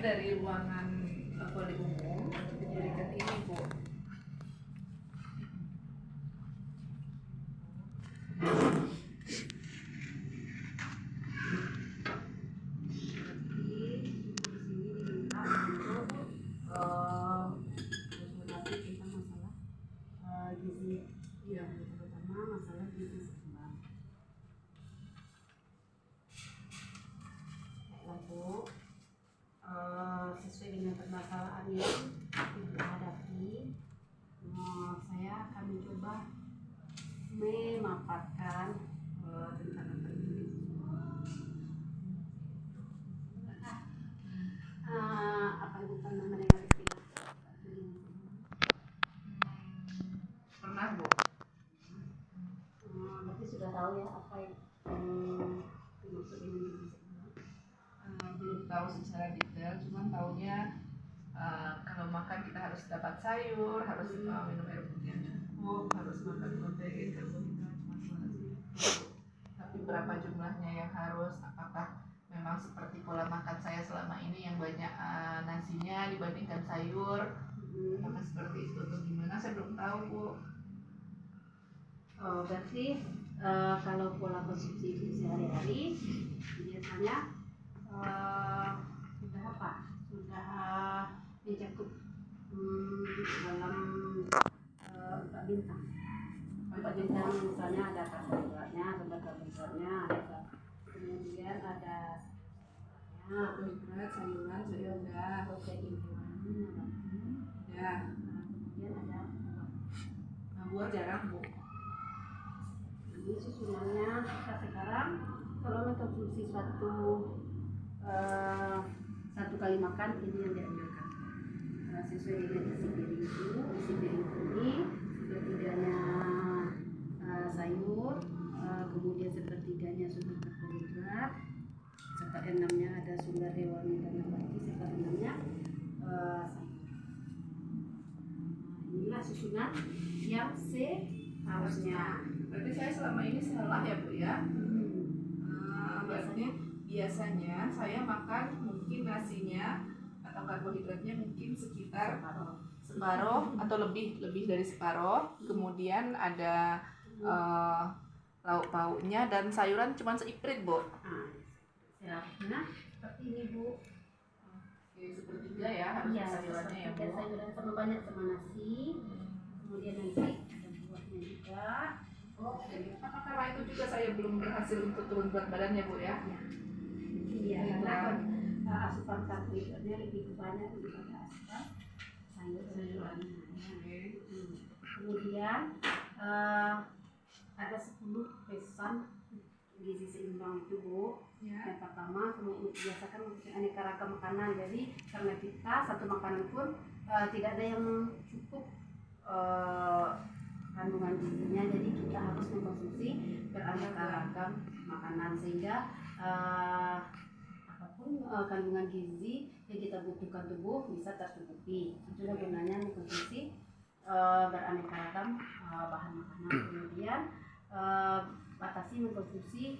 dari ruangan toilet umum dijadikan ini, Bu. Gizi yang pertama masalah gizi seimbang. Lalu sesuai dengan permasalahan yang ibu hadapi, saya akan mencoba memaparkan tentang apa itu. Apa ibu pernah mendengar istilah? Pernah, Bu. Berarti sudah tahu ya apa yang dimaksud dengan gizi seimbang? Belum tahu secara detail, cuman taunya kalau makan kita harus dapat sayur, harus minum air putih yang cukup, harus makan protein, karbohidrat, cuma tapi berapa jumlahnya yang harus, apakah memang seperti pola makan saya selama ini yang banyak nasinya dibandingkan sayur, apakah seperti itu atau gimana, saya belum tahu, Bu. Berarti kalau pola konsumsi itu sehari-hari biasanya sudah apa? Sudah mencakup dalam 4 bintang. 4 bintang misalnya ada karbohidratnya, sumber karbohidratnya, kemudian ada Karbohidrat, sayuran, sudah, protein hewani, ya. kemudian ada Buah jarang, Bu. ini susunannya sekarang kalau mengkonsumsi satu kali makan ini yang dianjurkan sesuai dengan isi piring itu, isi piring ini sepertiganya sayur, kemudian sepertiganya sumber karbohidrat, serta 6-nya ada sumber hewani dan nabati, serta 6-nya sayur. Inilah susunan yang seharusnya. Berarti saya selama ini salah ya, Bu ya? Berarti biasanya saya makan mungkin nasinya atau karbohidratnya mungkin sekitar separuh atau lebih dari separuh, kemudian ada lauk pauknya dan sayuran cuma seiprit, Bu. Nah, seperti ini, Bu. Oke, sepertiga ya harus sayurannya ya, Bu. Sayuran sama banyak sama nasi, kemudian nanti ada buahnya juga. Oke, apa karena itu juga saya belum berhasil untuk turun berat badan ya, Bu ya? Iya, karena asupan karbohidratnya lebih banyak daripada asupan sayuran. Kemudian ada 10 pesan gizi seimbang itu, Bu. Yang pertama, biasakan aneka ragam makanan. Jadi karena kita satu makanan pun tidak ada yang cukup kandungan gizinya, jadi kita harus mengkonsumsi beraneka ragam makanan sehingga apapun kandungan gizi yang kita butuhkan tubuh bisa tercukupi. Itulah gunanya mengkonsumsi beraneka ragam bahan makanan. Kemudian batasi mengkonsumsi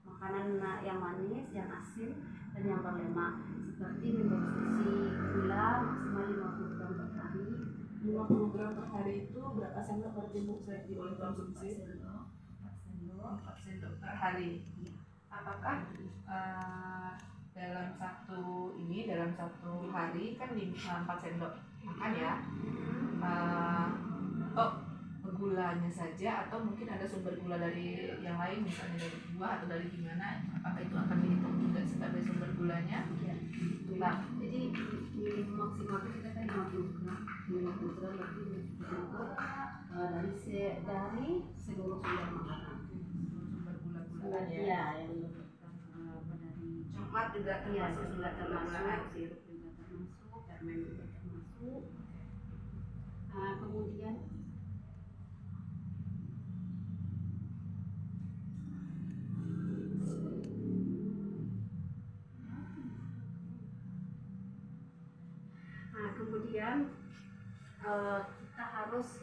makanan yang manis, yang asin, dan yang berlemak, seperti mengkonsumsi gula maksimal 50 gram per hari. 50 gram per hari itu berapa sendok per timbuk saya boleh konsumsi? 4 sendok per hari. Apakah dalam satu hari kan 4 sendok makan ya? Gulanya saja atau mungkin ada sumber gula dari yang lain, misalnya dari buah atau dari gimana, apakah itu akan dihitung juga sebagai sumber gulanya? Nah, jadi maksimal kita kan 50 gram berarti dari seluruh sumber makanan. Sumber gula-gulaan ya. Iya, yang dari coklat juga termasuk juga gula-gulaan. sirup juga termasuk, permen juga termasuk. Kemudian kita harus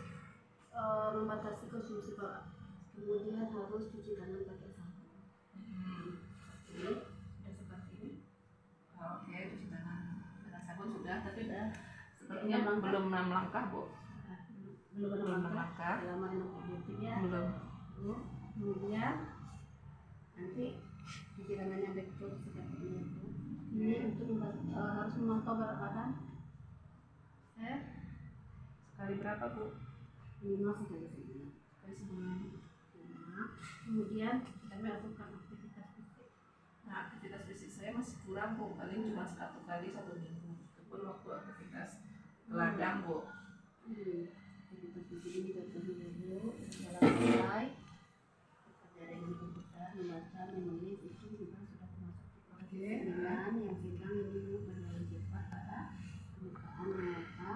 membatasi konsumsi lemak. Kemudian harus cuci tangan pakai sabun. Ini sudah seperti ini. Oke, cuci tangan dengan sabun sudah, tapi Sudah. sepertinya Enam langkah. belum 6 langkah, Bu. Belum Belum ada 6 langkah. langkah. Selama 60 detik ya. Belum. Kemudian nanti cuci tangannya betul seperti ini. Ini untuk harus memantau berat badan. Sekali berapa, Bu? 5 sampai 9. Sekali sebulan. Kemudian kita melakukan aktivitas fisik. Nah, aktivitas fisik saya masih kurang, Bu. Paling cuma 1 kali 1 minggu. Itu pun waktu aktivitas ladang, Bu. Aktivitas fisik ini contohnya dulu dalam mulai bekerja dengan komputer, membaca, menulis itu juga sudah termasuk Oke. dengan yang sedang ini berjalan cepat pada pembukaan mata,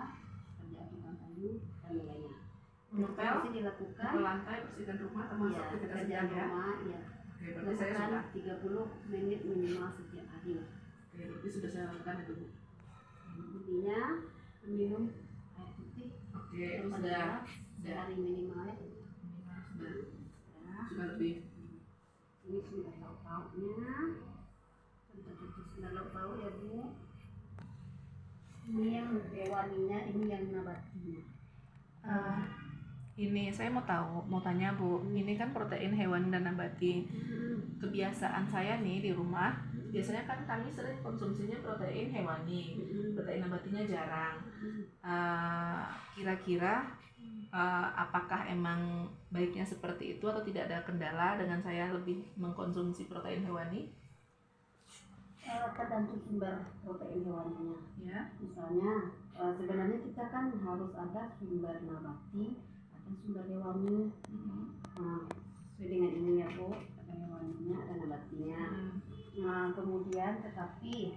kerja tukang kayu dan lainnya. Ngepel, Masih dilakukan. ke lantai, bersihkan rumah, termasuk aktivitas pekerjaan sedang ya. rumah, ya. Oke, berarti saya sudah. Lakukan 30 menit minimal setiap hari. Oke, berarti sudah saya lakukan itu, Bu. Intinya minum air putih. Oke, itu sudah. Sehari minimal ya. Sudah. Ya. Sudah lebih. Ini sudah lauk-lauknya. Tentu sudah lauk-lauk ya Bu. Ini yang hewaninya, ini yang nabatinya. Ini saya mau tanya, Bu. Ini kan protein hewan dan nabati. Kebiasaan saya nih di rumah, biasanya kan kami sering konsumsinya protein hewani, protein nabatinya jarang. Kira-kira apakah emang baiknya seperti itu atau tidak ada kendala dengan saya lebih mengkonsumsi protein hewani? Tergantung sumber protein hewaninya. Ya. Misalnya sebenarnya kita kan harus ada sumber nabati, ada sumber hewani. Sesuai dengan ini ya Bu, ada hewaninya, ada nabatinya. Nah, kemudian tetapi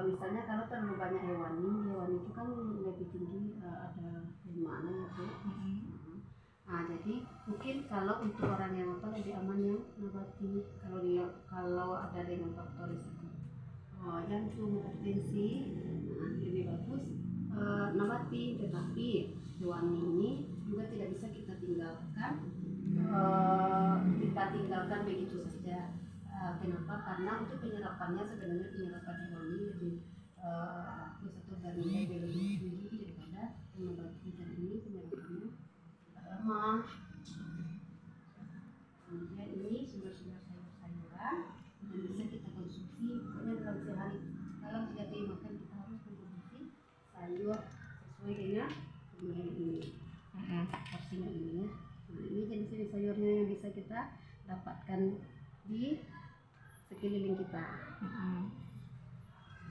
misalnya kalau terlalu banyak hewani itu kan lebih tinggi, ada lemaknya ya Bu. Nah, jadi mungkin kalau untuk orang yang lebih aman yang nabati, kalau ada dengan faktor risiko yang hipertensi, lebih bagus nabati, tetapi hewani ini juga tidak bisa kita tinggalkan begitu saja. Kenapa? Karena untuk penyerapannya sebenarnya penyerapan hewani lebih bagus atau lebih tinggi daripada nabati, dan ini penyerapannya lemah. Kemudian ini sumber-sumber sayur-sayuran yang bisa kita konsumsi. Pokoknya dalam sehari, dalam 3 kali makan kita harus konsumsi sayur sesuai dengan kebutuhan ini. Porsinya ini ya. Nah, ini jenis sayurnya yang bisa kita dapatkan di sekeliling kita.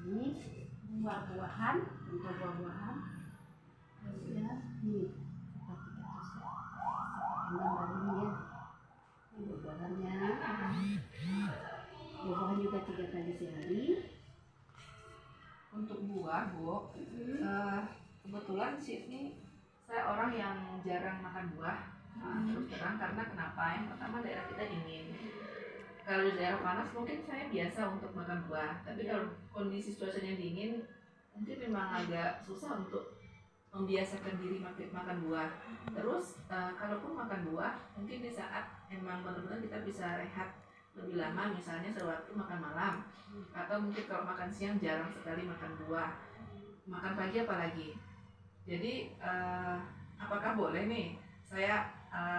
Ini buah-buahan, untuk buah-buahan. Kemudian ini seperti gambar ini ya. Ini buah-buahannya. Buah-buahan juga 3 kali sehari. Untuk buah, Bu, kebetulan sih ini saya orang yang jarang makan buah. Terus terang, karena kenapa? Yang pertama, daerah kita dingin. Kalau di daerah panas mungkin saya biasa untuk makan buah, tapi kalau kondisi cuacanya dingin mungkin memang agak susah untuk membiasakan diri makan buah. Terus kalaupun makan buah, mungkin di saat emang benar-benar kita bisa rehat lebih lama, misalnya sewaktu makan malam, atau mungkin kalau makan siang jarang sekali makan buah, makan pagi apalagi. Jadi apakah boleh nih saya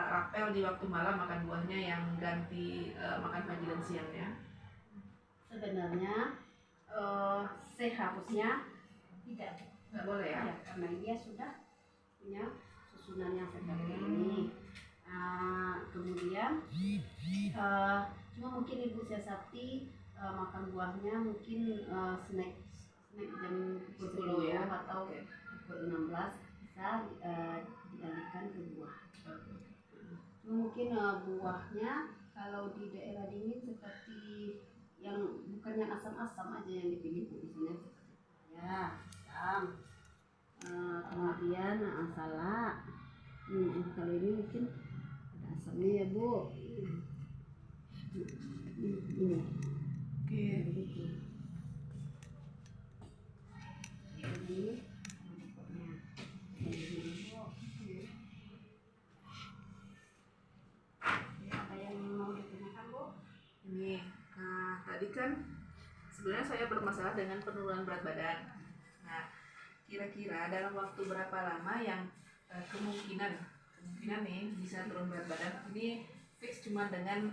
rapel di waktu malam makan buahnya yang ganti makan pagi dan siangnya? Sebenarnya seharusnya tidak. Nggak boleh ya? Ya, karena dia sudah punya susunan yang seperti ini. Kemudian cuma mungkin Ibu siasati makan buahnya mungkin snack jam pukul 10 ya, atau pukul 16 bisa dialihkan ke buah. Mungkin buahnya kalau di daerah dingin seperti yang bukan yang asam-asam aja yang dipilih Bu, di sini seperti ya asam. Kemudian salak. Kalau ini mungkin ada asamnya ya Bu. Ini. Oke. Ini apa yang mau ditanyakan Bu? Ini, tadi kan sebenarnya saya bermasalah bermasalah dengan penurunan berat badan. Nah, kira-kira dalam waktu berapa lama yang kemungkinan nih bisa turun berat badan? Ini fix cuma dengan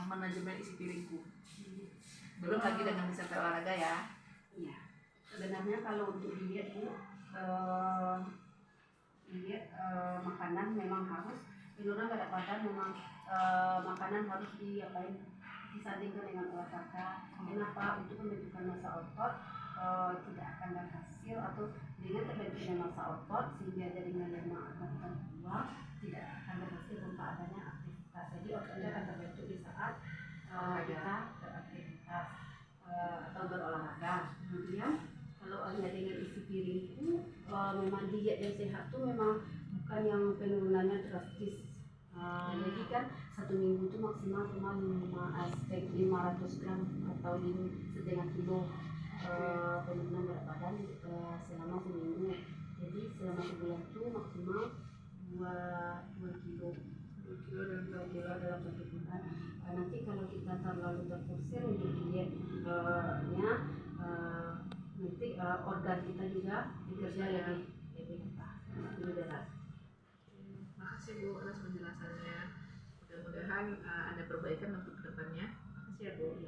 manajemen isi piringku. Belum lagi dengan misalnya olahraga ya. Iya. Sebenarnya kalau untuk diet Bu, makanan memang harus penurunan berat badan, memang makanan harus disandingkan dengan olahraga. Kenapa? Untuk pembentukan massa otot tidak akan berhasil, atau dengan terbentuknya massa otot sehingga jaringan lemak akan terbuang, tidak akan berhasil tanpa adanya aktivitas. Jadi ototnya akan terbentuk di saat kita beraktivitas atau berolahraga. Kemudian kalau hanya dengan isi piring itu memang diet yang sehat itu memang bukan yang penurunannya drastis. Jadi kan 1 minggu itu maksimal cuma 500 gram atau 1,5 kilo penurunan berat badan selama seminggu. Jadi selama sebulan itu maksimal 2 kilo dan 2 kilo dalam 1 bulan. Nanti kalau kita terlalu terforsir untuk dietnya, nanti organ kita juga bekerja lebih berat. Makasih Bu atas penjelasannya. Mudah-mudahan ada perbaikan untuk kedepannya. Makasih ya Bu.